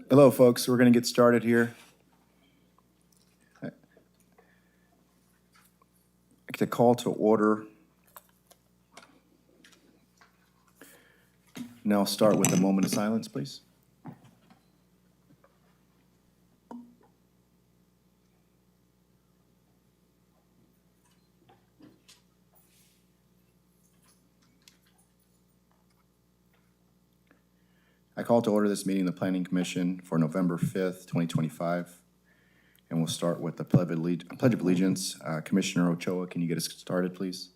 Hello, folks. We're going to get started here. I'd like to call to order. Now start with a moment of silence, please. I call to order this meeting of the Planning Commission for November 5th, 2025. And we'll start with the Pledge of Allegiance. Commissioner Ochoa, can you get us started, please?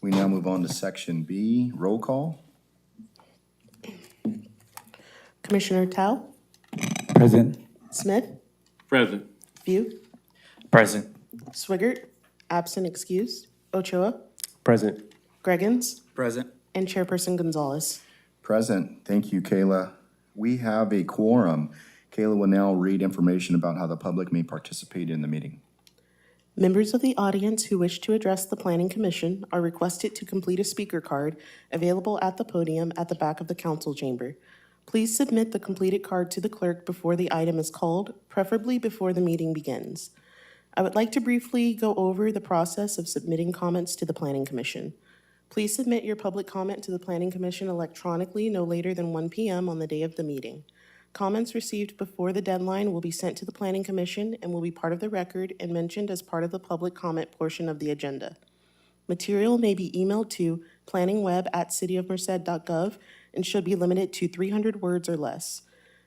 We now move on to Section B, roll call. Commissioner Tao, Present. Smith, Present. View, Present. Swigert, absent excused, Ochoa, Present. Greggins, Present. and Chairperson Gonzalez. Present. Thank you, Kayla. We have a quorum. Kayla will now read information about how the public may participate in the meeting. Members of the audience who wish to address the Planning Commission are requested to complete a speaker card available at the podium at the back of the council chamber. Please submit the completed card to the clerk before the item is called, preferably before the meeting begins. I would like to briefly go over the process of submitting comments to the Planning Commission. Please submit your public comment to the Planning Commission electronically no later than 1 p.m. on the day of the meeting. Comments received before the deadline will be sent to the Planning Commission and will be part of the record and mentioned as part of the public comment portion of the agenda. Material may be emailed to planningweb@cityofmerced.gov and should be limited to 300 words or less.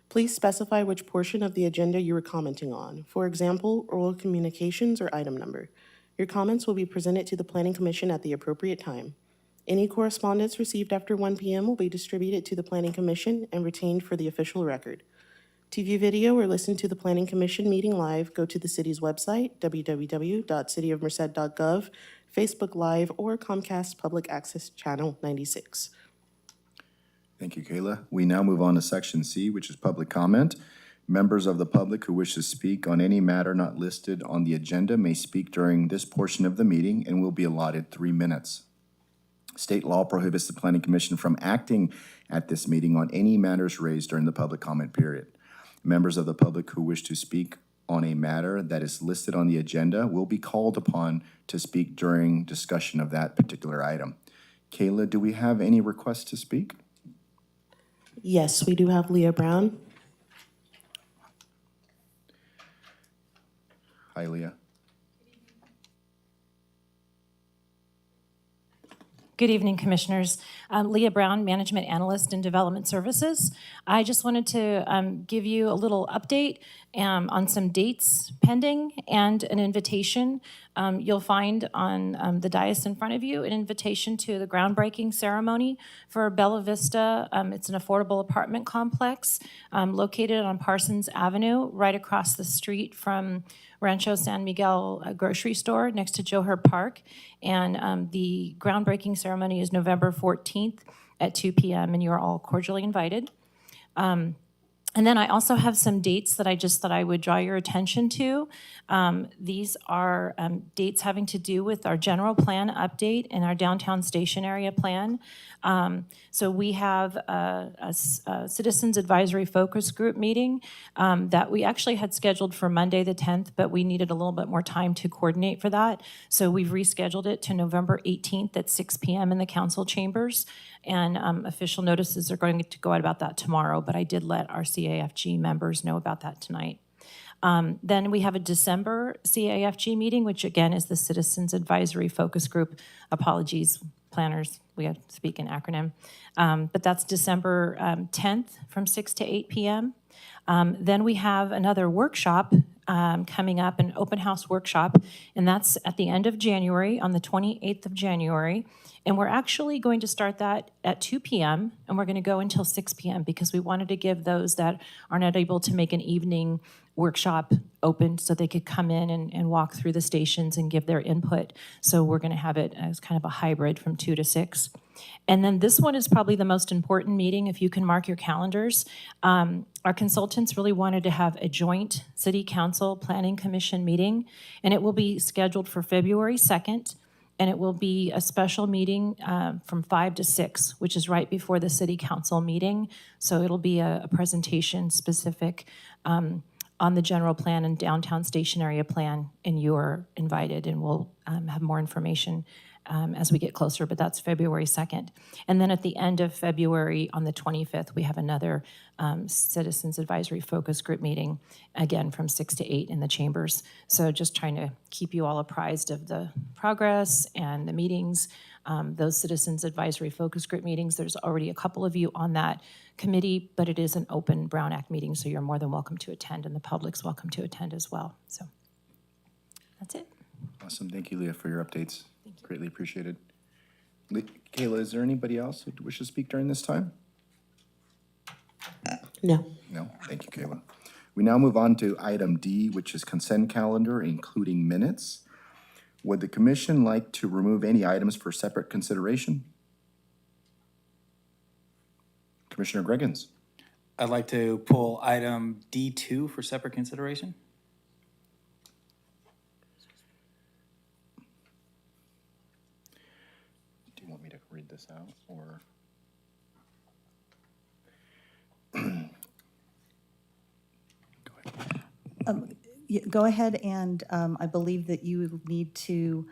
Please specify which portion of the agenda you are commenting on. For example, oral communications or item number. Your comments will be presented to the Planning Commission at the appropriate time. Any correspondence received after 1 p.m. will be distributed to the Planning Commission and retained for the official record. To view video or listen to the Planning Commission meeting live, go to the city's website, www.cityofmerced.gov, Facebook Live, or Comcast Public Access Channel 96. Thank you, Kayla. We now move on to Section C, which is public comment. Members of the public who wish to speak on any matter not listed on the agenda may speak during this portion of the meeting and will be allotted 3 minutes. State law prohibits the Planning Commission from acting at this meeting on any matters raised during the public comment period. Members of the public who wish to speak on a matter that is listed on the agenda will be called upon to speak during discussion of that particular item. Kayla, do we have any requests to speak? Yes, we do have Leah Brown. Hi, Leah. Good evening, Commissioners. Leah Brown, Management Analyst in Development Services. I just wanted to give you a little update on some dates pending and an invitation. You'll find on the dais in front of you an invitation to the groundbreaking ceremony for Bella Vista. It's an affordable apartment complex located on Parsons Avenue, right across the street from Rancho San Miguel grocery store next to Joe Herb Park. And the groundbreaking ceremony is November 14th at 2 p.m. and you're all cordially invited. And then I also have some dates that I just thought I would draw your attention to. These are dates having to do with our general plan update and our downtown station area plan. So we have a Citizens Advisory Focus Group meeting that we actually had scheduled for Monday the 10th, but we needed a little bit more time to coordinate for that. So we've rescheduled it to November 18th at 6 p.m. in the council chambers. And official notices are going to go out about that tomorrow, but I did let our CAFG members know about that tonight. Then we have a December CAFG meeting, which again is the Citizens Advisory Focus Group. Apologies, planners, we have to speak in acronym. But that's December 10th from 6 to 8 p.m. Then we have another workshop coming up, an open house workshop, and that's at the end of January, on the 28th of January. And we're actually going to start that at 2 p.m. and we're going to go until 6 p.m. because we wanted to give those that are not able to make an evening workshop open so they could come in and walk through the stations and give their input. So we're going to have it as kind of a hybrid from 2 to 6. And then this one is probably the most important meeting, if you can mark your calendars. Our consultants really wanted to have a joint City Council Planning Commission meeting, and it will be scheduled for February 2nd, and it will be a special meeting from 5 to 6, which is right before the City Council meeting. So it'll be a presentation specific on the general plan and downtown station area plan, and you're invited, and we'll have more information as we get closer, but that's February 2nd. And then at the end of February, on the 25th, we have another Citizens Advisory Focus Group meeting, again from 6 to 8 in the chambers. So just trying to keep you all apprised of the progress and the meetings. Those Citizens Advisory Focus Group meetings, there's already a couple of you on that committee, but it is an open Brown Act meeting, so you're more than welcome to attend, and the public's welcome to attend as well. So that's it. Awesome. Thank you, Leah, for your updates. Greatly appreciated. Kayla, is there anybody else who wishes to speak during this time? No. No? Thank you, Kayla. We now move on to item D, which is consent calendar, including minutes. Would the commission like to remove any items for separate consideration? Commissioner Greggins. I'd like to pull item D2 for separate consideration. Do you want me to read this out, or? Go ahead, and I believe that you need to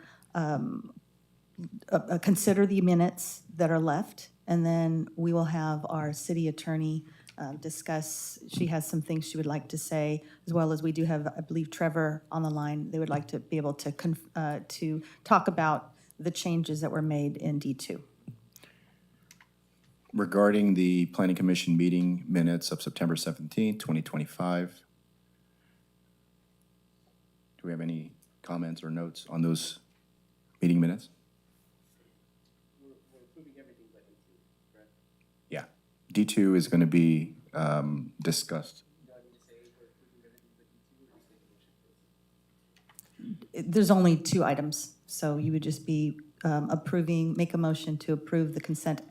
consider the minutes that are left, and then we will have our city attorney discuss. She has some things she would like to say, as well as we do have, I believe, Trevor on the line. They would like to be able to talk about the changes that were made in D2. Regarding the Planning Commission meeting minutes of September 17th, 2025, do we have any comments or notes on those meeting minutes? We're approving everything but D2, correct? Yeah. D2 is going to be discussed. There's only 2 items, so you would just be make a motion to approve the consent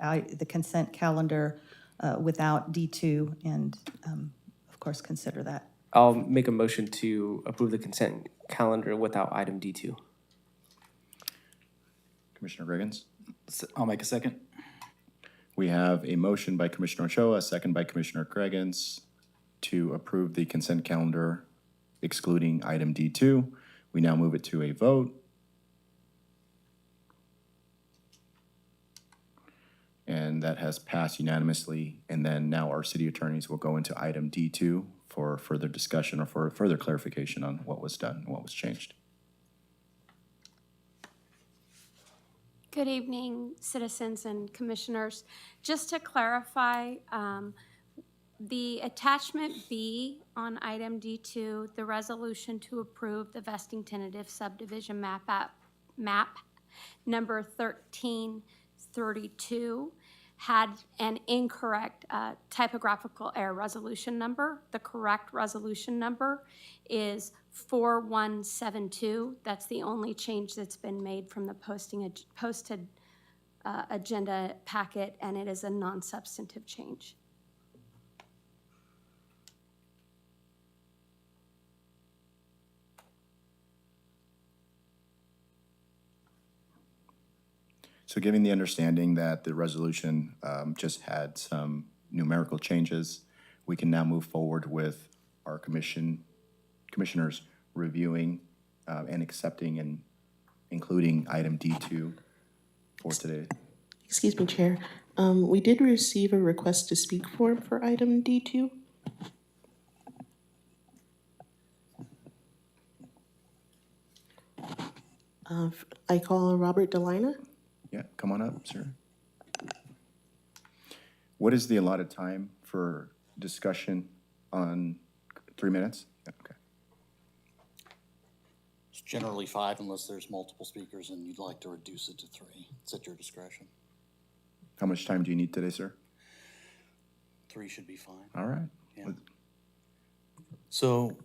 calendar without D2, and of course, consider that. I'll make a motion to approve the consent calendar without item D2. Commissioner Greggins? I'll make a second. We have a motion by Commissioner Ochoa, a second by Commissioner Greggins to approve the consent calendar excluding item D2. We now move it to a vote. And that has passed unanimously. And then now our city attorneys will go into item D2 for further discussion or for further clarification on what was done and what was changed. Good evening, citizens and commissioners. Just to clarify, the attachment B on item D2, the resolution to approve the vesting tentative subdivision map number 1332 had an incorrect typographical error resolution number. The correct resolution number is 4172. That's the only change that's been made from the posted agenda packet, and it is a non-substantive change. So giving the understanding that the resolution just had some numerical changes, we can now move forward with our commissioners reviewing and accepting and including item D2 for today. Excuse me, Chair. We did receive a request to speak form for item D2. I call Robert Delina. Yeah, come on up, sir. What is the allotted time for discussion on 3 minutes? Yeah, okay. It's generally 5 unless there's multiple speakers and you'd like to reduce it to 3. It's at your discretion. How much time do you need today, sir? 3 should be fine. All right. Yeah. So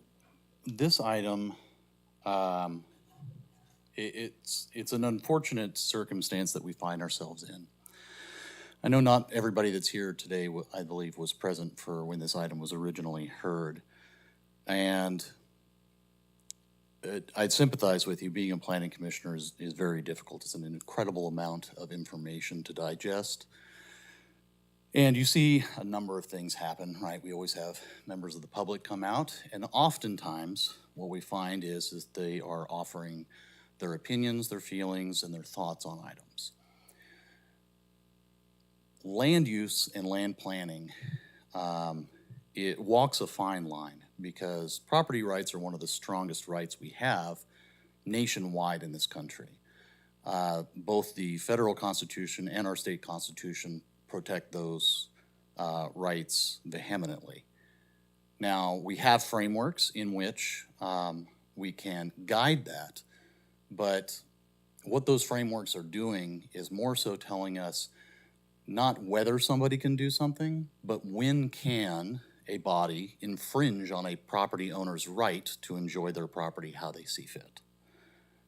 this item, it's an unfortunate circumstance that we find ourselves in. I know not everybody that's here today, I believe, was present for when this item was originally heard. And I'd sympathize with you. Being a planning commissioner is very difficult. It's an incredible amount of information to digest. And you see a number of things happen, right? We always have members of the public come out, and oftentimes what we find is they are offering their opinions, their feelings, and their thoughts on items. Land use and land planning, it walks a fine line because property rights are one of the strongest rights we have nationwide in this country. Both the federal constitution and our state constitution protect those rights vehemently. Now, we have frameworks in which we can guide that, but what those frameworks are doing is more so telling us not whether somebody can do something, but when can a body infringe on a property owner's right to enjoy their property how they see fit.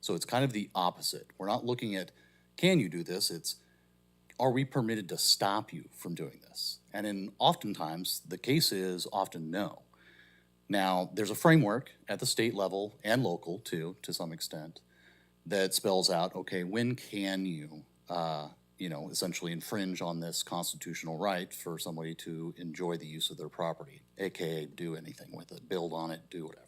So it's kind of the opposite. We're not looking at, can you do this? It's, are we permitted to stop you from doing this? And oftentimes, the case is often no. Now, there's a framework at the state level and local too, to some extent, that spells out, okay, when can you, essentially infringe on this constitutional right for somebody to enjoy the use of their property, AKA do anything with it, build on it, do whatever.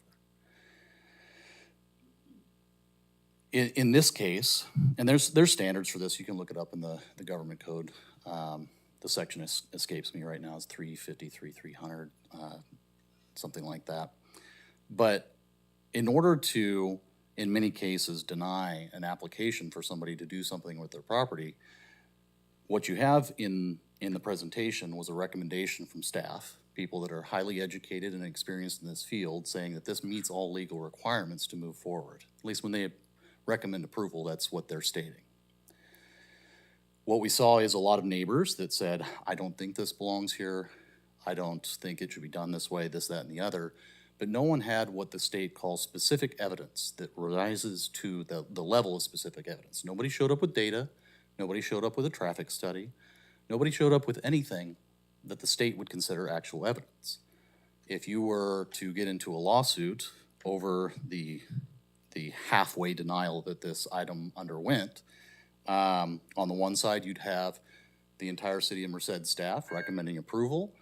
In this case, and there's standards for this, you can look it up in the government code. The section escapes me right now, it's 353, 300, something like that. But in order to, in many cases, deny an application for somebody to do something with their property, what you have in the presentation was a recommendation from staff, people that are highly educated and experienced in this field, saying that this meets all legal requirements to move forward. At least when they recommend approval, that's what they're stating. What we saw is a lot of neighbors that said, I don't think this belongs here. I don't think it should be done this way, this, that, and the other. But no one had what the state calls specific evidence that rises to the level of specific evidence. Nobody showed up with data. Nobody showed up with a traffic study. Nobody showed up with anything that the state would consider actual evidence. If you were to get into a lawsuit over the halfway denial that this item underwent, on the one side, you'd have the entire city of Merced staff recommending approval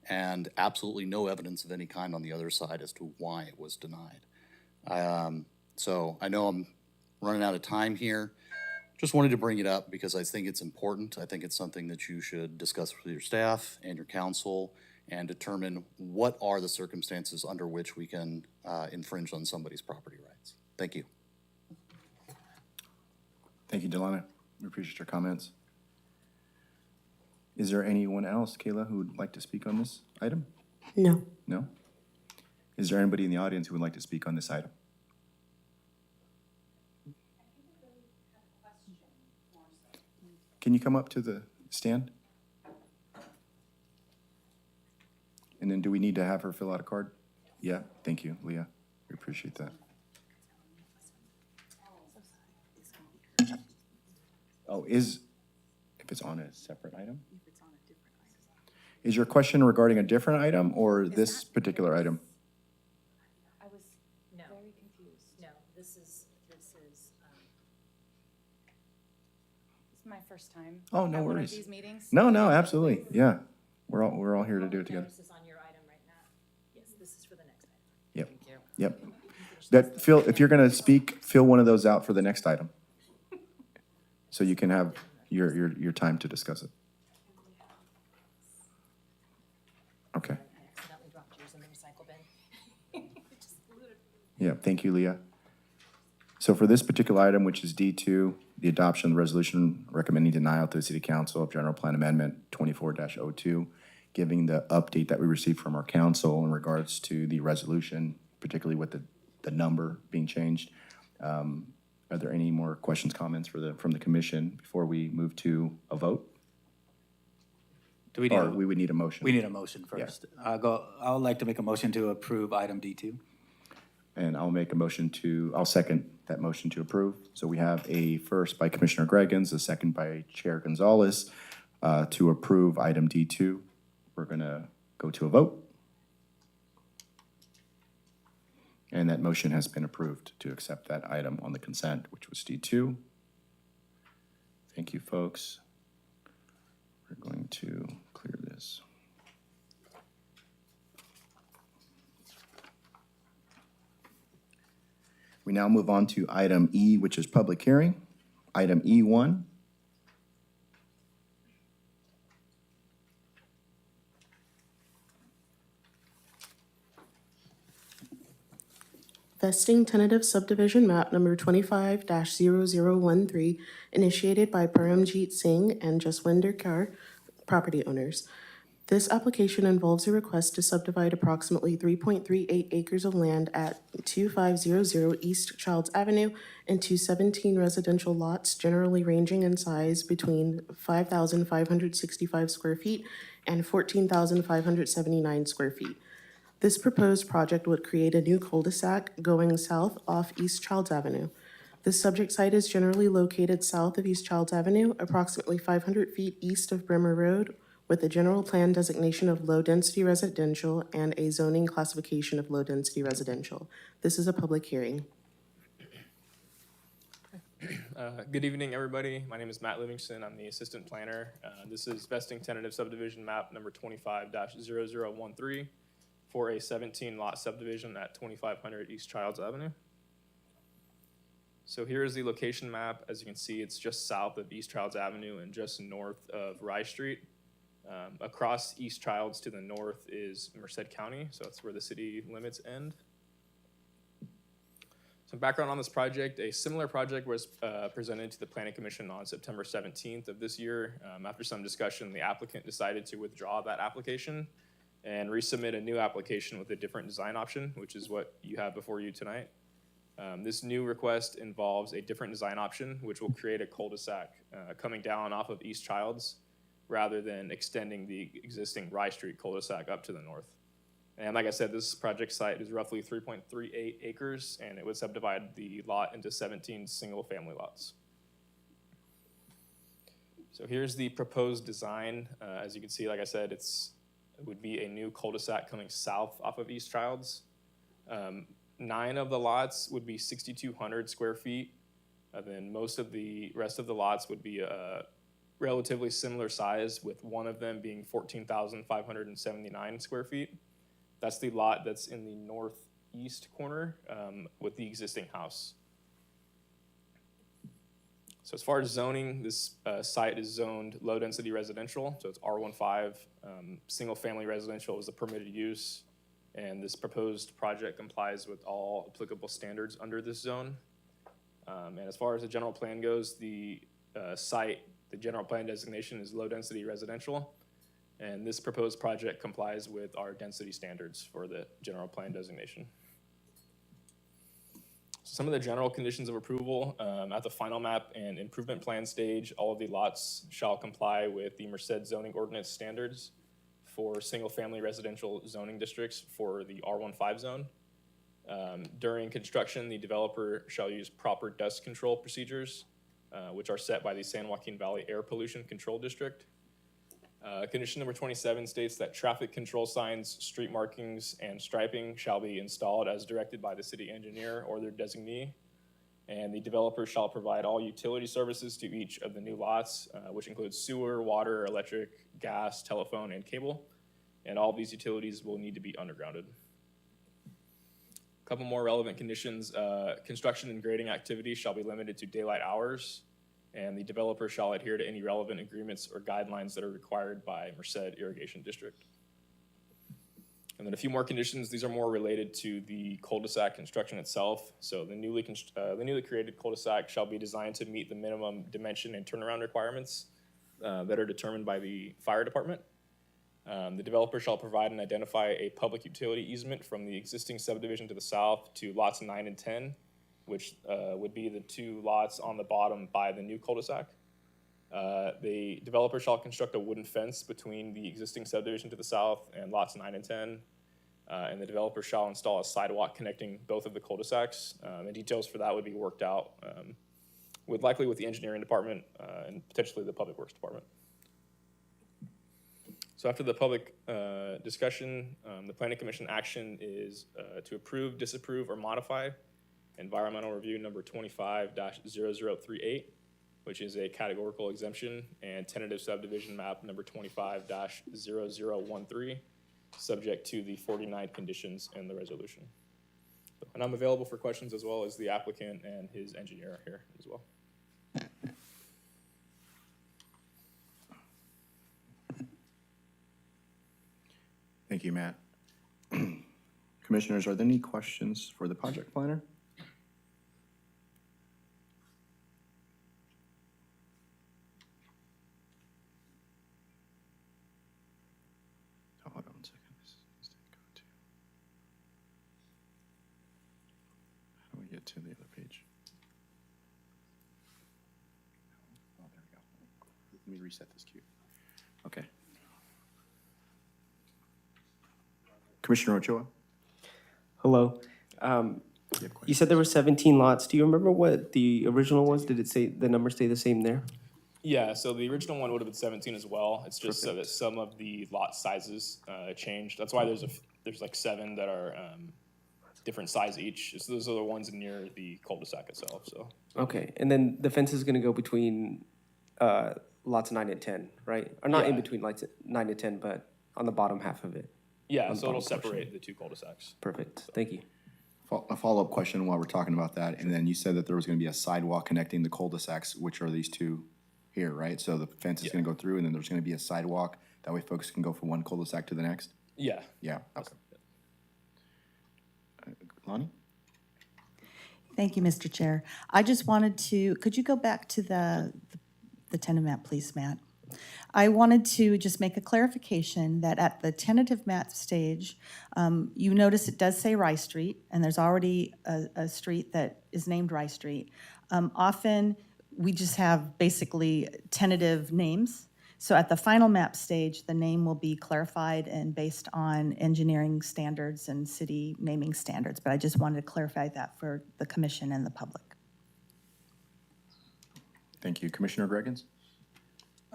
and absolutely no evidence of any kind on the other side as to why it was denied. So I know I'm running out of time here. Just wanted to bring it up because I think it's important. I think it's something that you should discuss with your staff and your council and determine what are the circumstances under which we can infringe on somebody's property rights. Thank you. Thank you, Delana. We appreciate your comments. Is there anyone else, Kayla, who would like to speak on this item? No. No? Is there anybody in the audience who would like to speak on this item? Can you come up to the stand? And then do we need to have her fill out a card? Yeah, thank you, Leah. We appreciate that. Oh, if it's on a separate item? Is your question regarding a different item or this particular item? I was very confused. No, this is, It's my first time. Oh, no at one of worries. these meetings. No, absolutely, yeah. We're all here to do it together. this is on your item right now. Yes, this is for the next item. Yep, yep. That, Phil, if you're gonna speak, fill one of those out for the next item. So you can have your time to discuss it. Okay. I accidentally dropped yours in the recycle bin. Yeah, thank you, Leah. So for this particular item, which is D2, the adoption of the resolution recommending denial to the City Council of General Plan Amendment 24-02, giving the update that we received from our council in regards to the resolution, particularly with the number being changed. Are there any more questions, comments from the commission before we move to a vote? Do we need, Or we would need a motion? we need a motion first. I would like to make a motion to approve item D2. And I'll second that motion to approve. So we have a first by Commissioner Greggins, a second by Chair Gonzalez to approve item D2. We're gonna go to a vote. And that motion has been approved to accept that item on the consent, which was D2. Thank you, folks. We're going to clear this. We now move on to item E, which is public hearing. Item E1. Vesting tentative subdivision map number 25-0013, initiated by Paramjeet Singh and Jaswinder Kaur, property owners. This application involves a request to subdivide approximately 3.38 acres of land at 2500 East Childs Avenue into 17 residential lots generally ranging in size between 5,565 square feet and 14,579 square feet. This proposed project would create a new cul-de-sac going south off East Childs Avenue. This subject site is generally located south of East Childs Avenue, approximately 500 feet east of Bremer Road, with a general plan designation of low-density residential and a zoning classification of low-density residential. This is a public hearing. Good evening, everybody. My name is Matt Livingston. I'm the assistant planner. This is vesting tentative subdivision map number 25-0013 for a 17-lot subdivision at 2500 East Childs Avenue. So here is the location map. As you can see, it's just south of East Childs Avenue and just north of Rye Street. Across East Childs to the north is Merced County, so that's where the city limits end. Some background on this project: a similar project was presented to the Planning Commission on September 17th of this year. After some discussion, the applicant decided to withdraw that application and resubmit a new application with a different design option, which is what you have before you tonight. This new request involves a different design option, which will create a cul-de-sac coming down off of East Childs, rather than extending the existing Rye Street cul-de-sac up to the north. And like I said, this project site is roughly 3.38 acres, and it would subdivide the lot into 17 single-family lots. So here's the proposed design. As you can see, like I said, it would be a new cul-de-sac coming south off of East Childs. 9 of the lots would be 6,200 square feet. Then most of the rest of the lots would be relatively similar size, with one of them being 14,579 square feet. That's the lot that's in the northeast corner with the existing house. So as far as zoning, this site is zoned low-density residential, so it's R15. Single-family residential is the permitted use, and this proposed project complies with all applicable standards under this zone. And as far as the general plan goes, the site, the general plan designation is low-density residential, and this proposed project complies with our density standards for the general plan designation. Some of the general conditions of approval: at the final map and improvement plan stage, all of the lots shall comply with the Merced zoning ordinance standards for single-family residential zoning districts for the R15 zone. During construction, the developer shall use proper dust control procedures, which are set by the San Joaquin Valley Air Pollution Control District. Condition number 27 states that traffic control signs, street markings, and striping shall be installed as directed by the city engineer or their designee. And the developer shall provide all utility services to each of the new lots, which includes sewer, water, electric, gas, telephone, and cable. And all of these utilities will need to be undergrounded. A couple more relevant conditions: construction and grading activity shall be limited to daylight hours, and the developer shall adhere to any relevant agreements or guidelines that are required by Merced Irrigation District. And then a few more conditions. These are more related to the cul-de-sac construction itself. So the newly created cul-de-sac shall be designed to meet the minimum dimension and turnaround requirements that are determined by the fire department. The developer shall provide and identify a public utility easement from the existing subdivision to the south to lots 9 and 10, which would be the two lots on the bottom by the new cul-de-sac. The developer shall construct a wooden fence between the existing subdivision to the south and lots 9 and 10. And the developer shall install a sidewalk connecting both of the cul-de-sacs. The details for that would be worked out likely with the engineering department and potentially the public works department. So after the public discussion, the planning commission action is to approve, disapprove, or modify environmental review number 25-0038, which is a categorical exemption, and tentative subdivision map number 25-0013, subject to the 49 conditions in the resolution. And I'm available for questions as well as the applicant and his engineer here as well. Thank you, Matt. Commissioners, are there any questions for the project planner? Oh, hold on one second. This needs to go to- How do we get to the other page? Oh, there we go. Let me reset this queue. Okay. Commissioner Ochoa? Hello. You said there were 17 lots. Do you remember what the original was? Did it say, the number stay the same there? Yeah, so the original one would have been 17 as well. It's just so that some of the lot sizes changed. That's why there's like 7 that are different size each. So those are the ones near the cul-de-sac itself, so. Okay, and then the fence is gonna go between lots 9 and 10, right? Or not in Yeah. between lots 9 and 10, but on the bottom half of it. Yeah, On the so it'll bottom portion. separate the two cul-de-sacs. Perfect, thank you. A follow-up question while we're talking about that, and then you said that there was gonna be a sidewalk connecting the cul-de-sacs, which are these two here, right? So the fence is gonna go through, and then there's gonna be a sidewalk, that way folks can go from one cul-de-sac to the next? Yeah. Yeah, okay. Lonnie? Thank you, Mr. Chair. I just wanted to, could you go back to the tentative map, please, Matt? I wanted to just make a clarification that at the tentative map stage, you notice it does say Rice Street, and there's already a street that is named Rice Street. Often, we just have basically tentative names. So at the final map stage, the name will be clarified and based on engineering standards and city naming standards. But I just wanted to clarify that for the commission and the public. Thank you. Commissioner Greggins?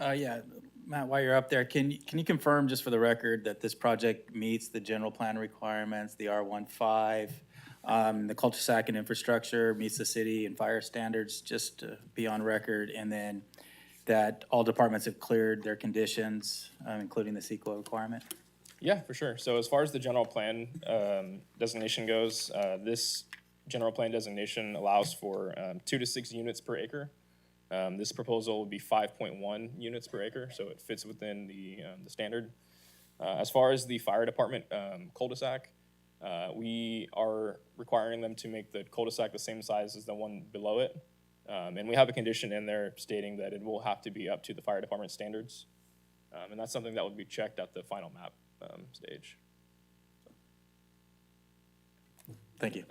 Yeah, Matt, while you're up there, can you confirm just for the record that this project meets the general plan requirements, the R15, the cul-de-sac and infrastructure meets the city and fire standards, just to be on record, and then that all departments have cleared their conditions, including the CEQA requirement? Yeah, for sure. So as far as the general plan designation goes, this general plan designation allows for 2 to 6 units per acre. This proposal would be 5.1 units per acre, so it fits within the standard. As far as the fire department cul-de-sac, we are requiring them to make the cul-de-sac the same size as the one below it. And we have a condition in there stating that it will have to be up to the fire department standards. And that's something that would be checked at the final map stage. Thank you.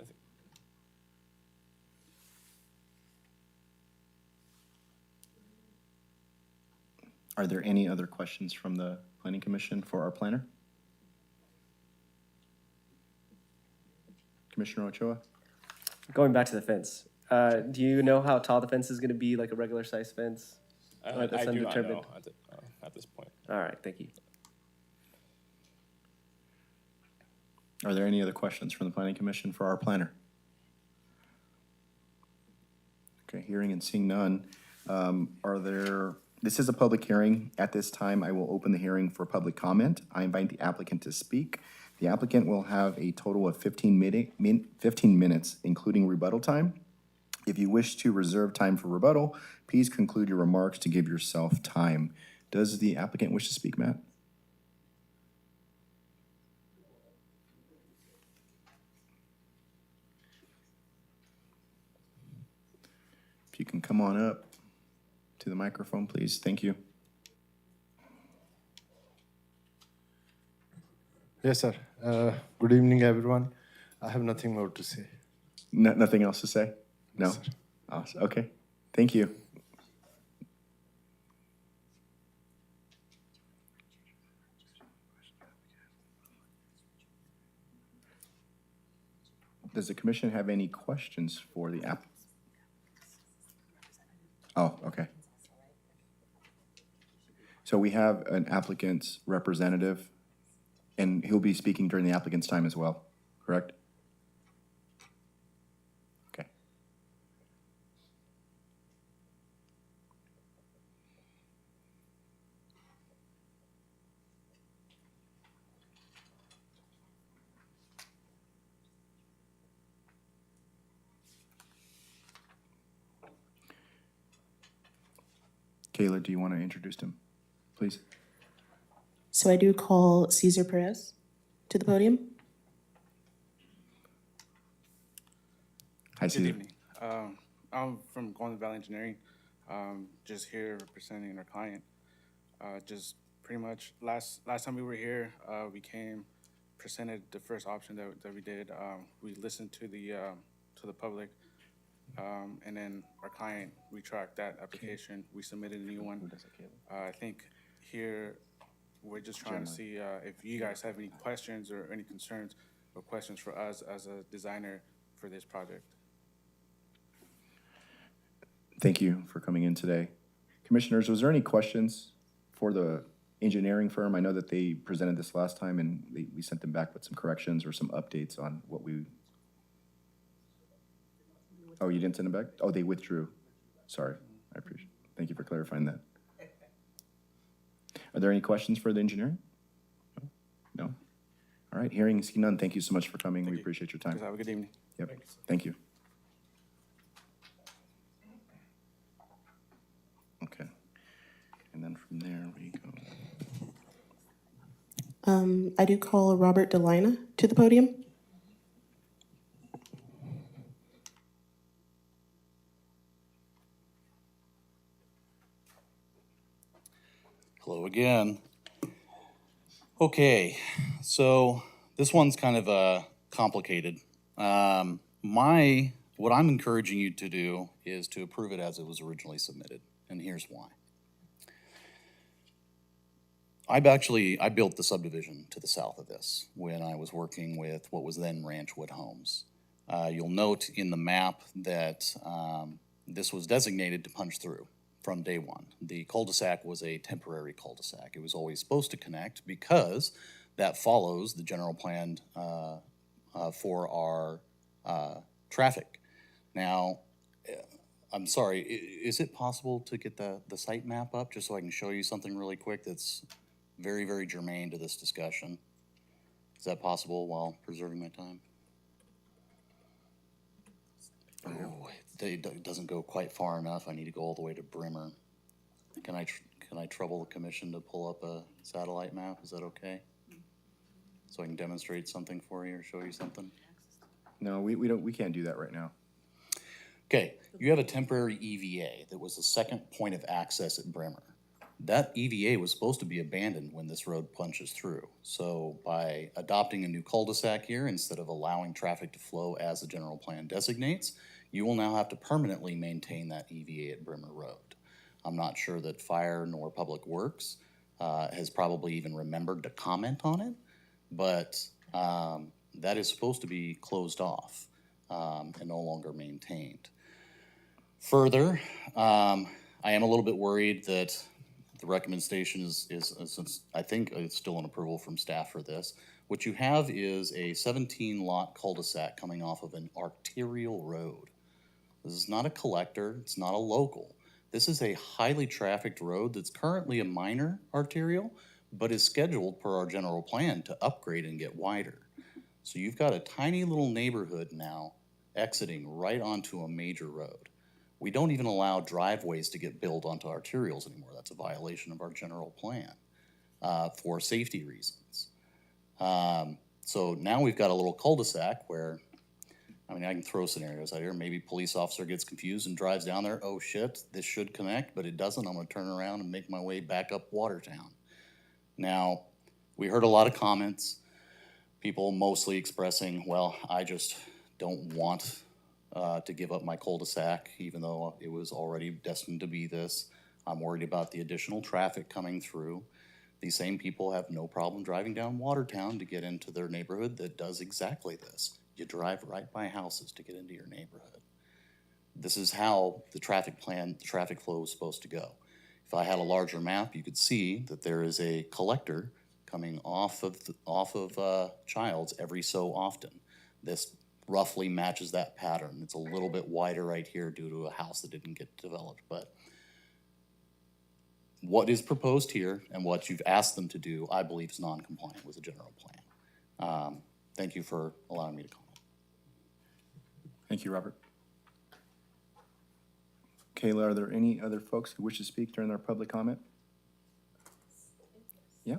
Are there any other questions from the Planning Commission for our planner? Commissioner Ochoa? Going back to the fence, do you know how tall the fence is gonna be, like a regular size fence? I That's do not undetermined. know at this point. All right, thank you. Are there any other questions from the Planning Commission for our planner? Okay, hearing and seeing none. This is a public hearing. At this time, I will open the hearing for public comment. I invite the applicant to speak. The applicant will have a total of 15 minutes, including rebuttal time. If you wish to reserve time for rebuttal, please conclude your remarks to give yourself time. Does the applicant wish to speak, Matt? If you can come on up to the microphone, please. Thank you. Yes, sir. Good evening, everyone. I have nothing more to say. Nothing else to say? No? sir. Awesome. Okay, thank you. Does the commission have any questions for the app? Oh, okay. So we have an applicant's representative, and he'll be speaking during the applicant's time as well, correct? Okay. Kayla, do you want to introduce him, please? So I do call Cesar Perez to the podium. Hi, Good Cesar. evening. I'm from Golden Valley Engineering, just here representing our client. Just pretty much last time we were here, we presented the first option that we did. We listened to the public, and then our client retracted that application. We submitted a new one. I think here, we're just trying to see if you guys have any questions or any concerns or questions for us as a designer for this project. Thank you for coming in today. Commissioners, was there any questions for the engineering firm? I know that they presented this last time and we sent them back with some corrections or some updates on what we. Oh, you didn't send them back? Oh, they withdrew. Sorry, I appreciate it. Thank you for clarifying that. Are there any questions for the engineering? No? All right, hearing seeing none, thank you so much for coming. We appreciate your time. Guys, have a good evening. Yep, thank you. Okay, and then from there we go. I do call Robert Delina to the podium. Hello again. Okay, so this one's kind of complicated. What I'm encouraging you to do is to approve it as it was originally submitted, and here's why. I built the subdivision to the south of this when I was working with what was then Ranchwood Homes. You'll note in the map that this was designated to punch through from day one. The cul-de-sac was a temporary cul-de-sac. It was always supposed to connect because that follows the general plan for our traffic. Now, I'm sorry, is it possible to get the site map up just so I can show you something really quick that's very, very germane to this discussion? Is that possible while preserving my time? Oh, it doesn't go quite far enough. I need to go all the way to Brimmer. Can I trouble the commission to pull up a satellite map? Is that okay? So I can demonstrate something for you or show you something? No, we can't do that right now. Okay, you have a temporary EVA that was the second point of access at Bremer. That EVA was supposed to be abandoned when this road punches through. So by adopting a new cul-de-sac here, instead of allowing traffic to flow as the general plan designates, you will now have to permanently maintain that EVA at Bremer Road. I'm not sure that Fire nor Public Works has probably even remembered to comment on it, but that is supposed to be closed off and no longer maintained. Further, I am a little bit worried that the recommendation is I think it's still an approval from staff for this. What you have is a 17-lot cul-de-sac coming off of an arterial road. This is not a collector, it's not a local. This is a highly trafficked road that's currently a minor arterial, but is scheduled per our general plan to upgrade and get wider. So you've got a tiny little neighborhood now exiting right onto a major road. We don't even allow driveways to get built onto arterials anymore. That's a violation of our general plan for safety reasons. So now we've got a little cul-de-sac where, I mean, I can throw scenarios out here. Maybe police officer gets confused and drives down there. Oh shit, this should connect, but it doesn't. I'm gonna turn around and make my way back up Watertown. Now, we heard a lot of comments. People mostly expressing, well, I just don't want to give up my cul-de-sac, even though it was already destined to be this. I'm worried about the additional traffic coming through. These same people have no problem driving down Watertown to get into their neighborhood that does exactly this. You drive right by houses to get into your neighborhood. This is how the traffic flow is supposed to go. If I had a larger map, you could see that there is a collector coming off of Childs every so often. This roughly matches that pattern. It's a little bit wider right here due to a house that didn't get developed, but what is proposed here and what you've asked them to do, I believe is non-compliant with the general plan. Thank you for allowing me to comment. Thank you, Robert. Kayla, are there any other folks who wish to speak during their public comment? Yeah,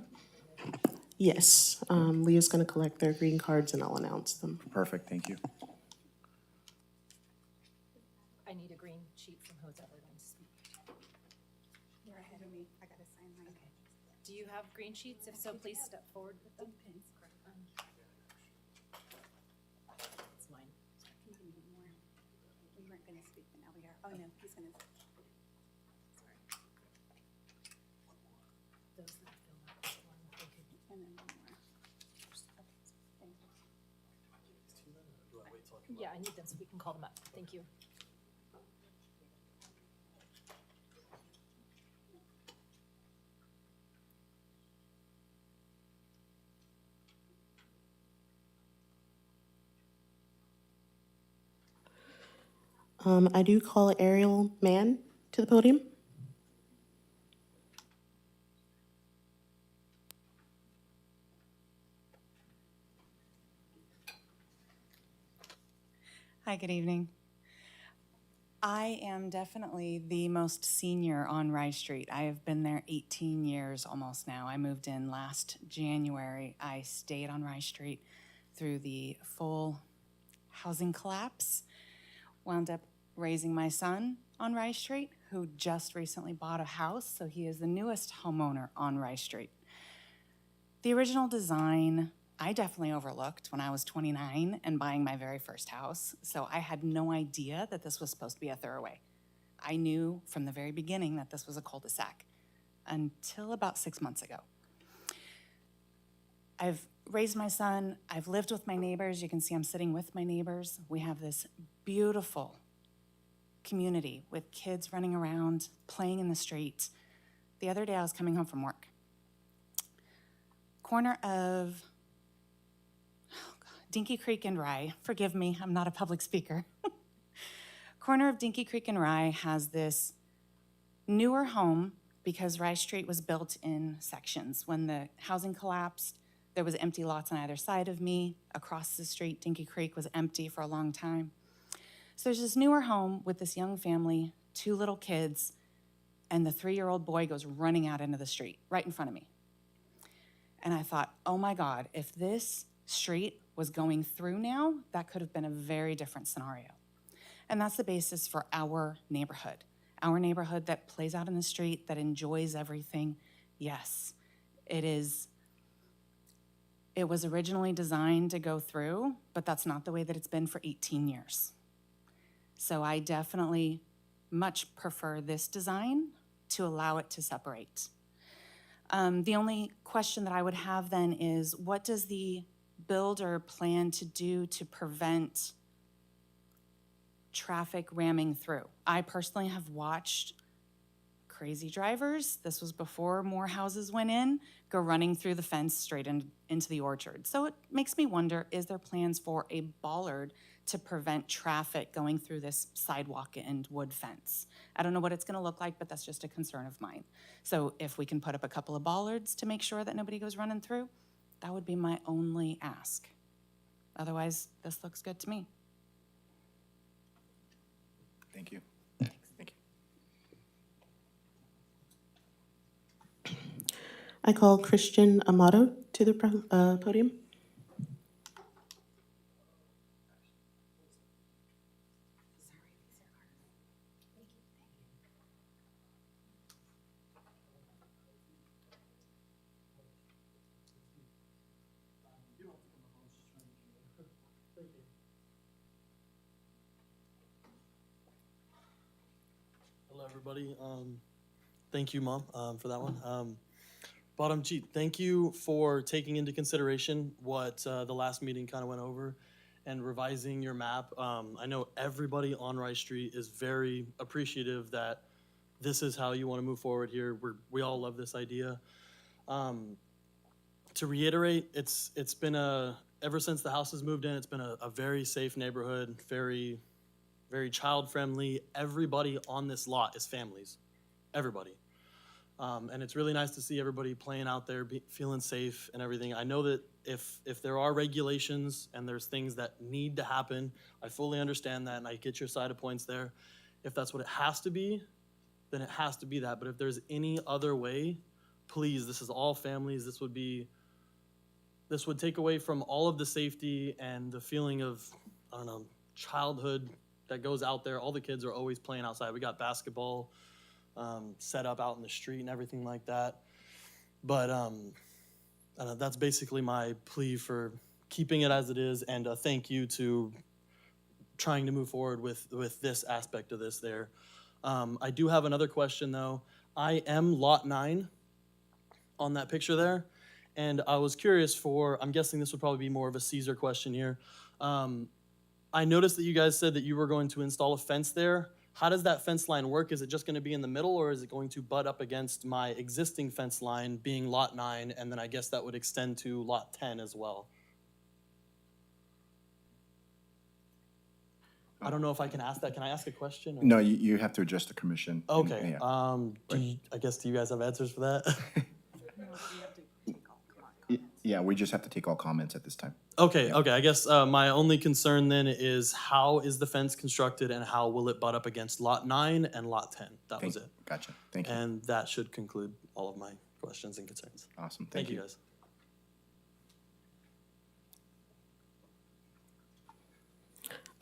Yes, Leah's going to collect their green cards and I'll announce them. perfect, thank you. I need a green sheet from Jose Alvarez to speak. You're ahead of me. I gotta sign mine. Do you have green sheets? If so, please step forward with them. It's mine. Can you give me more? We weren't gonna speak, but now we are. Oh, no, he's gonna. Those that fill out this one, if they could- And then one more. Okay, thank you. Yeah, I need them so we can call them up. Thank you. I do call Ariel Mann to the podium. Hi, good evening. I am definitely the most senior on Rye Street. I have been there 18 years almost now. I moved in last January. I stayed on Rye Street through the full housing collapse. Wound up raising my son on Rye Street, who just recently bought a house, so he is the newest homeowner on Rye Street. The original design, I definitely overlooked when I was 29 and buying my very first house, so I had no idea that this was supposed to be a thoroughway. I knew from the very beginning that this was a cul-de-sac until about 6 months ago. I've raised my son, I've lived with my neighbors. You can see I'm sitting with my neighbors. We have this beautiful community with kids running around, playing in the street. The other day I was coming home from work. Corner of Dinky Creek and Rye. Forgive me, I'm not a public speaker. Corner of Dinky Creek and Rye has this newer home because Rye Street was built in sections. When the housing collapsed, there was empty lots on either side of me. Across the street, Dinky Creek was empty for a long time. So there's this newer home with this young family, 2 little kids, and the 3-year-old boy goes running out into the street right in front of me. And I thought, oh my God, if this street was going through now, that could have been a very different scenario. And that's the basis for our neighborhood that plays out in the street, that enjoys everything. Yes, it is. It was originally designed to go through, but that's not the way that it's been for 18 years. So I definitely much prefer this design to allow it to separate. The only question that I would have then is, what does the builder plan to do to prevent traffic ramming through? I personally have watched crazy drivers, this was before more houses went in, go running through the fence straight into the orchard. So it makes me wonder, is there plans for a bollard to prevent traffic going through this sidewalk and wood fence? I don't know what it's gonna look like, but that's just a concern of mine. So if we can put up a couple of bollards to make sure that nobody goes running through, that would be my only ask. Otherwise, this looks good to me. Thank you. Thank you. I call Christian Amato to the podium. everybody. Thank you, Mom, for that one. Bottom G, thank you for taking into consideration what the last meeting kind of went over and revising your map. I know everybody on Rice Street is very appreciative that this is how you want to move forward here. We all love this idea. To reiterate, it's been ever since the house has moved in, it's been a very safe neighborhood, very child-friendly. Everybody on this lot is families, everybody. And it's really nice to see everybody playing out there, feeling safe and everything. I know that if there are regulations and there's things that need to happen, I fully understand that and I get your side of points there. If that's what it has to be, then it has to be that. But if there's any other way, please, this is all families. This would take away from all of the safety and the feeling of, I don't know, childhood that goes out there. All the kids are always playing outside. We got basketball set up out in the street and everything like that. But I don't know, that's basically my plea for keeping it as it is, and a thank you to trying to move forward with this aspect of this there. I do have another question though. I am lot 9 on that picture there, and I was curious I'm guessing this would probably be more of a Caesar question here. I noticed that you guys said that you were going to install a fence there. How does that fence line work? Is it just going to be in the middle, or is it going to butt up against my existing fence line being lot 9, and then I guess that would extend to lot 10 as well? I don't know if I can ask that. Can I ask a question? Or? No, you have to address the commission. Okay. Yeah. I guess, do you guys have answers for that? Yeah, we just have to take all comments at this time. Okay, okay. I guess my only concern then is how is the fence constructed and how will it butt up against lot 9 and lot 10? That was it. Gotcha. Thank you. And that should conclude all of my questions and concerns. Awesome. Thank you guys.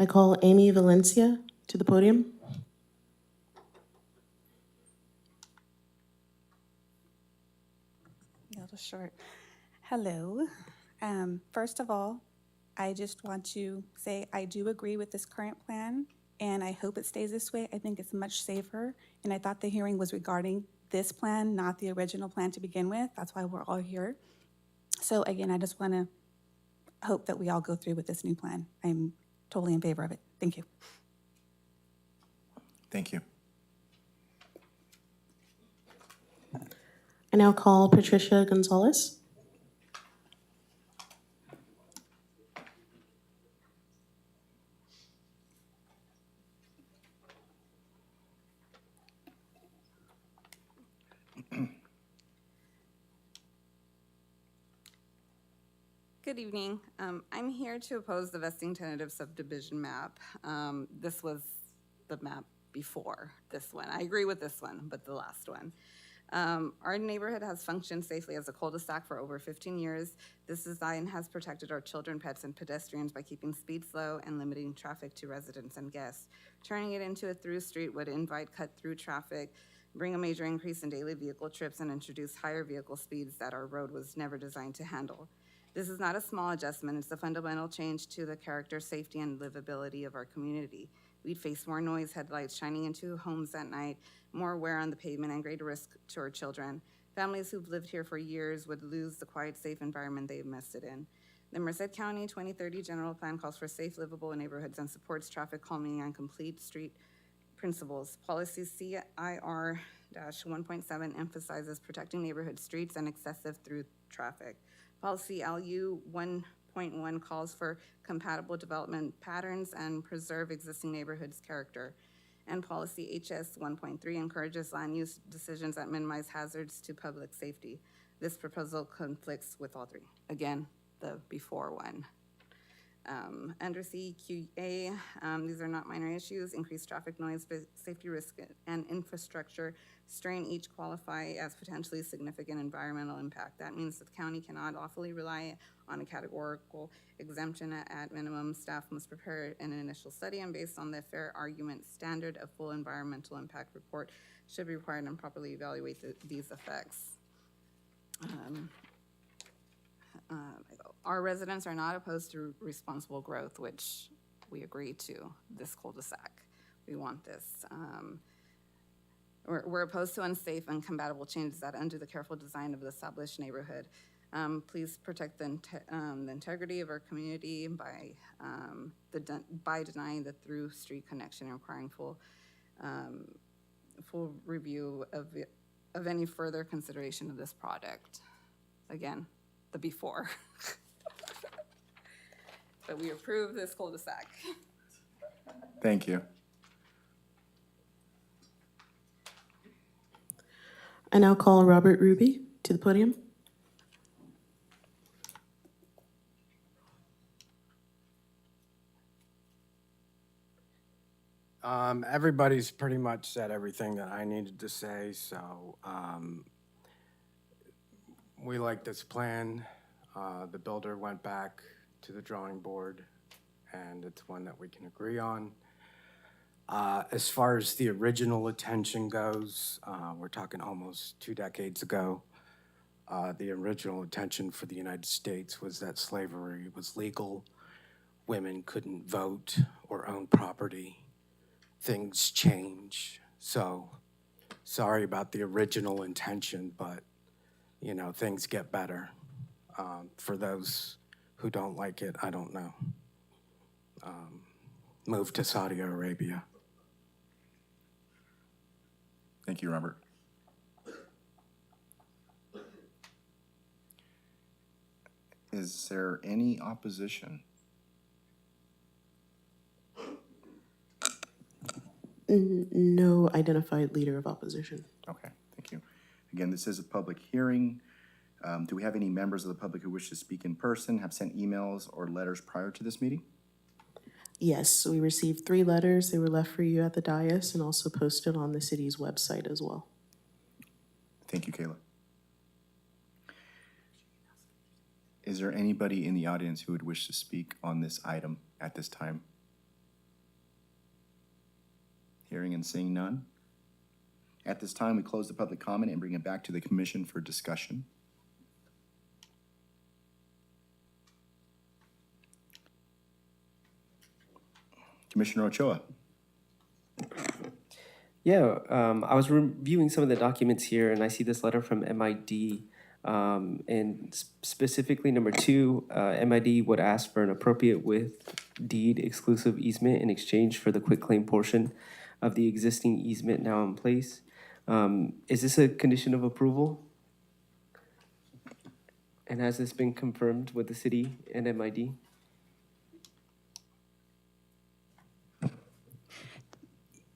I call Amy Valencia to the podium. A little short. Hello. First of all, I just want to say I do agree with this current plan, and I hope it stays this way. I think it's much safer, and I thought the hearing was regarding this plan, not the original plan to begin with. That's why we're all here. So again, I just want to hope that we all go through with this new plan. I'm totally in favor of it. Thank you. Thank you. I now call Patricia Gonzalez. Good evening. I'm here to oppose the vesting tentative subdivision map. This was the map before this one. I agree with this one, but the last one. Our neighborhood has functioned safely as a cul-de-sac for over 15 years. This design has protected our children, pets, and pedestrians by keeping speeds low and limiting traffic to residents and guests. Turning it into a through street would invite cut-through traffic, bring a major increase in daily vehicle trips, and introduce higher vehicle speeds that our road was never designed to handle. This is not a small adjustment. It's a fundamental change to the character, safety, and livability of our community. We'd face more noise, headlights shining into homes at night, more wear on the pavement, and greater risk to our children. Families who've lived here for years would lose the quiet, safe environment they've invested in. The Merced County 2030 General Plan calls for safe, livable neighborhoods and supports traffic calming and complete street principles. Policy CIR-1.7 emphasizes protecting neighborhood streets and excessive through traffic. Policy LU 1.1 calls for compatible development patterns and preserve existing neighborhoods' character. And policy HS 1.3 encourages land use decisions that minimize hazards to public safety. This proposal conflicts with all three. Again, the before one. Under CQA, these are not minor issues. Increased traffic noise, safety risk, and infrastructure strain each qualify as potentially significant environmental impact. That means that the county cannot lawfully rely on a categorical exemption. At minimum, staff must prepare an initial study, and based on the fair argument standard, a full environmental impact report should be required and properly evaluate these effects. Our residents are not opposed to responsible growth, which we agree to, this cul-de-sac. We want this. we're opposed to unsafe, incompatible changes that undo the careful design of the established neighborhood. Please protect the integrity of our community by denying the through street connection and requiring full review of any further consideration of this project. Again, the before. But we approve this cul-de-sac. Thank you. I now call Robert Ruby to the podium. Everybody's pretty much said everything that I needed to say, so we like this plan. The builder went back to the drawing board, and it's one that we can agree on. As far as the original intention goes, we're talking almost 2 decades ago. The original intention for the United States was that slavery was legal. Women couldn't vote or own property. Things change. So sorry about the original intention, but you know, things get better. For those who don't like it, I don't know. Move to Saudi Arabia. Thank you, Robert. Is there any opposition? No identified leader of opposition. Okay, thank you. Again, this is a public hearing. Do we have any members of the public who wish to speak in person, have sent emails or letters prior to this meeting? Yes, we received 3 letters. They were left for you at the dais and also posted on the city's website as well. Thank you, Kayla. Is there anybody in the audience who would wish to speak on this item at this time? Hearing and seeing none. At this time, we close the public comment and bring it back to the commission for discussion. Commissioner Ochoa. Yeah, I was reviewing some of the documents here, and I see this letter from MID. And specifically number 2, MID would ask for an appropriate with deed exclusive easement in exchange for the quitclaim portion of the existing easement now in place. Is this a condition of approval? And has this been confirmed with the city and MID?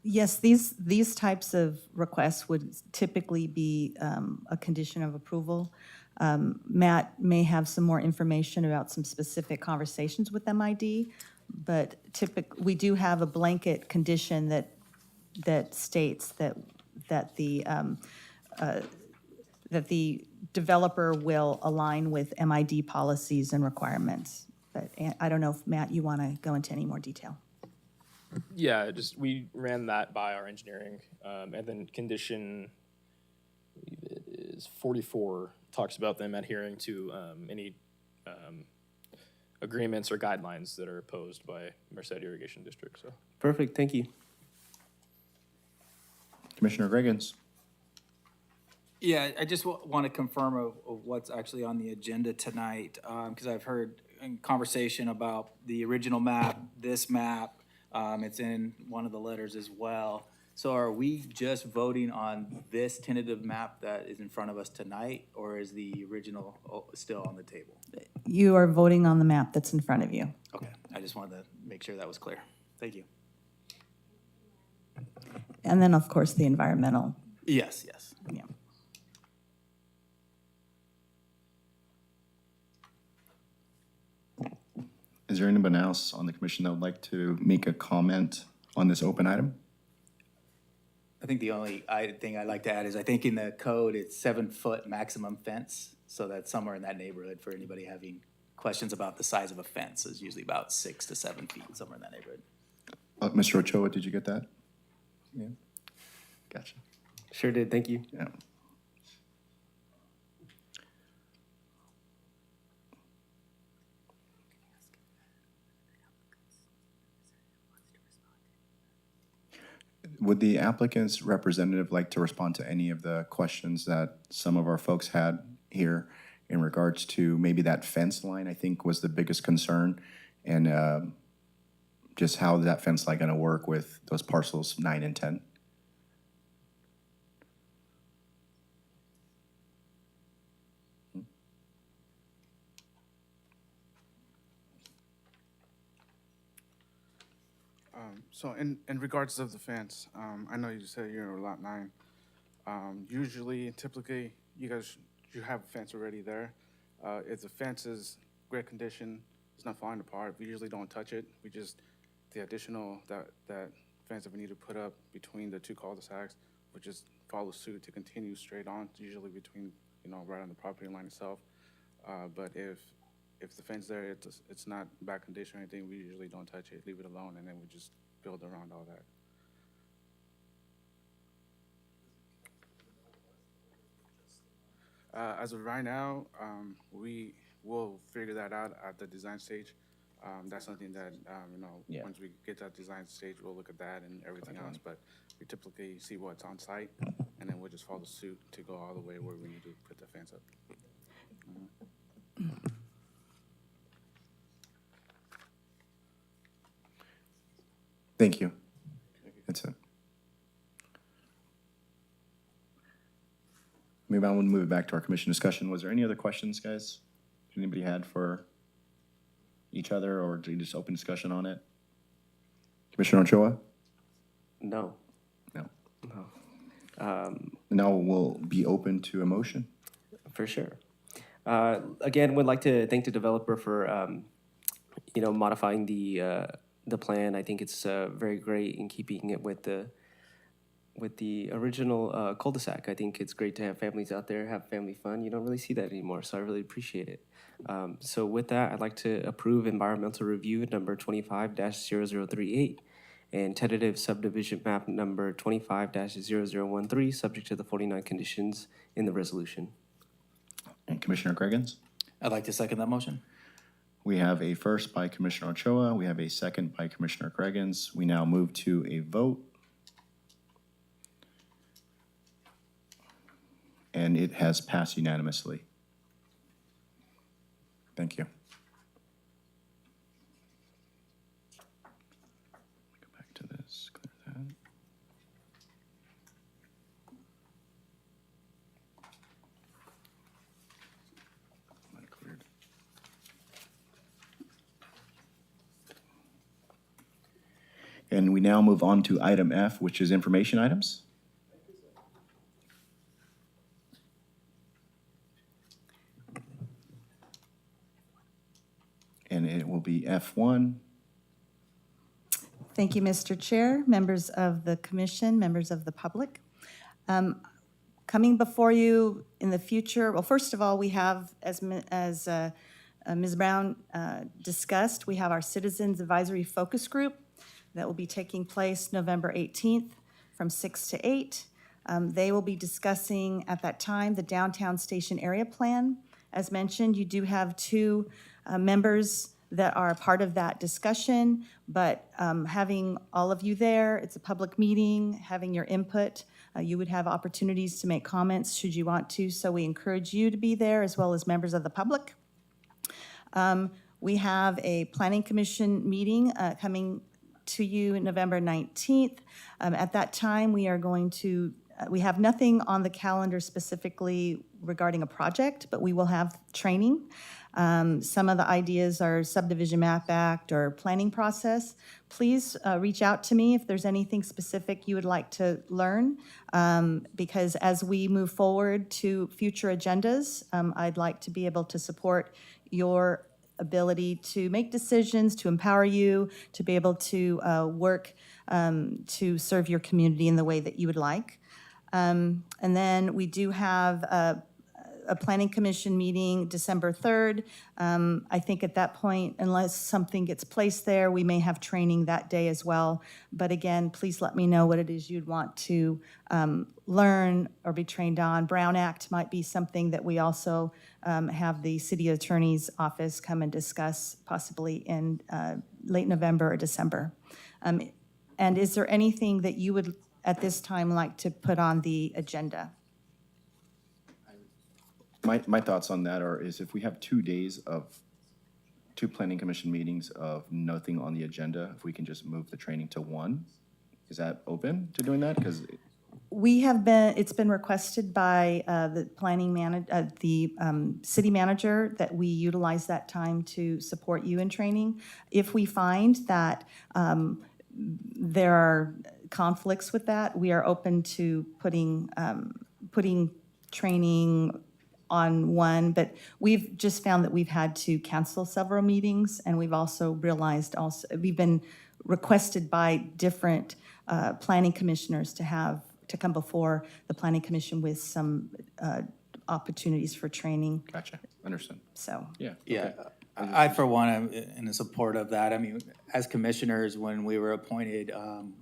Yes, these types of requests would typically be a condition of approval. Matt may have some more information about some specific conversations with MID, but we do have a blanket condition that states that the developer will align with MID policies and requirements. But I don't know if, Matt, you want to go into any more detail. Yeah, just we ran that by our engineering, and then condition, I believe it is 44, talks about them adhering to any agreements or guidelines that are posed by Merced Irrigation District. So Perfect, thank you. Commissioner Reagans. Yeah, I just want to confirm of what's actually on the agenda tonight, because I've heard in conversation about the original map, this map, it's in one of the letters as well. So are we just voting on this tentative map that is in front of us tonight, or is the original still on the table? You are voting on the map that's in front of you. Okay, I just wanted to make sure that was clear. Thank you. And then, of course, the environmental. Yes, yes. Yeah. Is there anyone else on the commission that would like to make a comment on this open item? I think the only thing I'd like to add is I think in the code, it's 7-foot maximum fence. So that's somewhere in that neighborhood for anybody having questions about the size of a fence. It's usually about 6 to 7 feet, somewhere in that neighborhood. Mr. Ochoa, did you get that? Yeah. Gotcha. Sure did, thank you. Yeah. Would the applicant's representative like to respond to any of the questions that some of our folks had here in regards to maybe that fence line, I think was the biggest concern, and just how that fence line gonna work with those parcels 9 and 10? So in regards of the fence, I know you said you're in lot 9. Typically, you have a fence already there. If the fence is great condition, it's not falling apart, we usually don't touch it. The additional, that fence that we need to put up between the two cul-de-sacs, we just follow suit to continue straight on, usually between, right on the property line itself. But if the fence there, it's not bad condition or anything, we usually don't touch it, leave it alone, and then we just build around all that. As of right now, we will figure that out at the design stage. That's something that, Yeah. once we get to that design stage, we'll look at that and everything else. But we typically see what's on site, and then we'll just follow suit to go all the way where we need to put the fence up. Thank you. That's it. Maybe I want to move it back to our commission discussion. Was there any other questions, guys? Anybody had for each other, or do you just open discussion on it? Commissioner Ochoa? No. No. No. Now we'll be open to a motion. For sure. Again, would like to thank the developer for, modifying the plan. I think it's very great in keeping it with the original cul-de-sac. I think it's great to have families out there, have family fun. You don't really see that anymore, so I really appreciate it. So with that, I'd like to approve environmental review number 25-0038 and tentative subdivision map number 25-0013, subject to the 49 conditions in the resolution. And Commissioner Greggins? I'd like to second that motion. We have a first by Commissioner Ochoa. We have a second by Commissioner Greggins. We now move to a vote. And it has passed unanimously. Thank you. Go back to this, clear that. That cleared. And we now move on to item F, which is information items. And it will be F1. Thank you, Mr. Chair, members of the commission, members of the public. Coming before you in the future, well, first of all, we have, as Ms. Brown discussed, we have our Citizens Advisory Focus Group that will be taking place November 18th from 6 to 8. They will be discussing at that time the downtown station area plan. As mentioned, you do have two members that are a part of that discussion, but having all of you there, it's a public meeting, having your input, you would have opportunities to make comments should you want to, so we encourage you to be there as well as members of the public. We have a Planning Commission meeting coming to you November 19th. At that time, we are going to, we have nothing on the calendar specifically regarding a project, but we will have training. Some of the ideas are subdivision map act or planning process. Please reach out to me if there's anything specific you would like to learn, because as we move forward to future agendas, I'd like to be able to support your ability to make decisions, to empower you, to be able to work to serve your community in the way that you would like. And then we do have a Planning Commission meeting December 3rd. I think at that point, unless something gets placed there, we may have training that day as well. But again, please let me know what it is you'd want to learn or be trained on. Brown Act might be something that we also have the City Attorney's Office come and discuss possibly in late November or December. And is there anything that you would at this time like to put on the agenda? My thoughts on that is if we have 2 days of two planning commission meetings of nothing on the agenda, if we can just move the training to one, is that open to doing that? Because We have been, it's been requested by the city manager that we utilize that time to support you in training. If we find that there are conflicts with that, we are open to putting training on one, but we've just found that we've had to cancel several meetings, and we've also realized we've been requested by different planning commissioners to come before the planning commission with some opportunities for training, Gotcha, understood. so. Yeah. Yeah, I for one am in support of that. I mean, as commissioners, when we were appointed,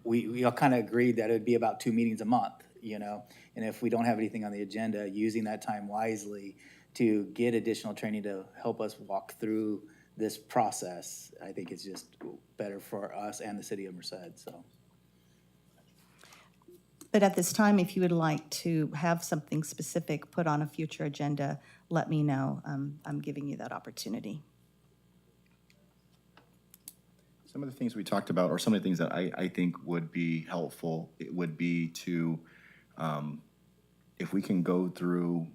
we all kind of agreed that it'd be about 2 meetings a month, you know? And if we don't have anything on the agenda, using that time wisely to get additional training to help us walk through this process, I think it's just better for us and the city of Merced, so. But at this time, if you would like to have something specific put on a future agenda, let me know. I'm giving you that opportunity. Some of the things we talked about, or some of the things that I think would be helpful, it would be to, if we can go through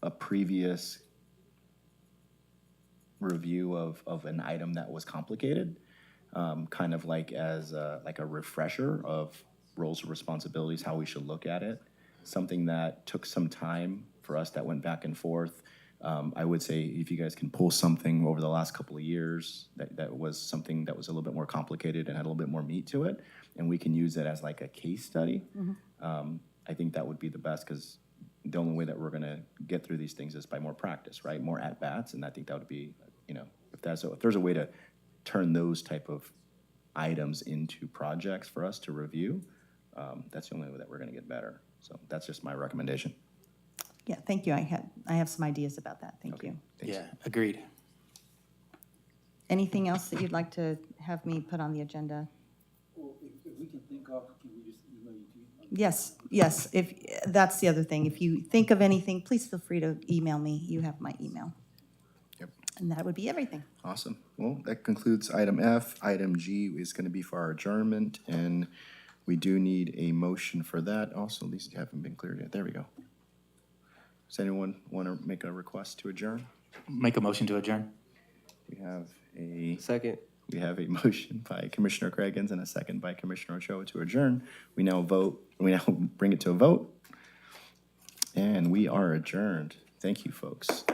a previous review of an item that was complicated, kind of like as like a refresher of roles and responsibilities, how we should look at it. Something that took some time for us that went back and forth. I would say if you guys can pull something over the last couple of years that was something that was a little bit more complicated and had a little bit more meat to it, and we can use it as like a case study, I think that would be the best, because the only way that we're gonna get through these things is by more practice, right? More at-bats, and I think that would be, you know, if there's a way to turn those type of items into projects for us to review, that's the only way that we're gonna get better. So that's just my recommendation. Yeah, thank you. I have some ideas about that. Thank you. Thanks. Yeah, agreed. Anything else that you'd like to have me put on the agenda? Well, if we can think of, can we just email you too? Yes, if, that's the other thing. If you think of anything, please feel free to email me. You have my email. Yep. And that would be everything. Awesome. Well, that concludes item F. Item G is gonna be for our adjournment, and we do need a motion for that. Also, these haven't been cleared yet. There we go. Does anyone want to make a request to adjourn? Make a motion to adjourn. We have a Second. We have a motion by Commissioner Cragans and a second by Commissioner Ochoa to adjourn. We now bring it to a vote, and we are adjourned. Thank you, folks.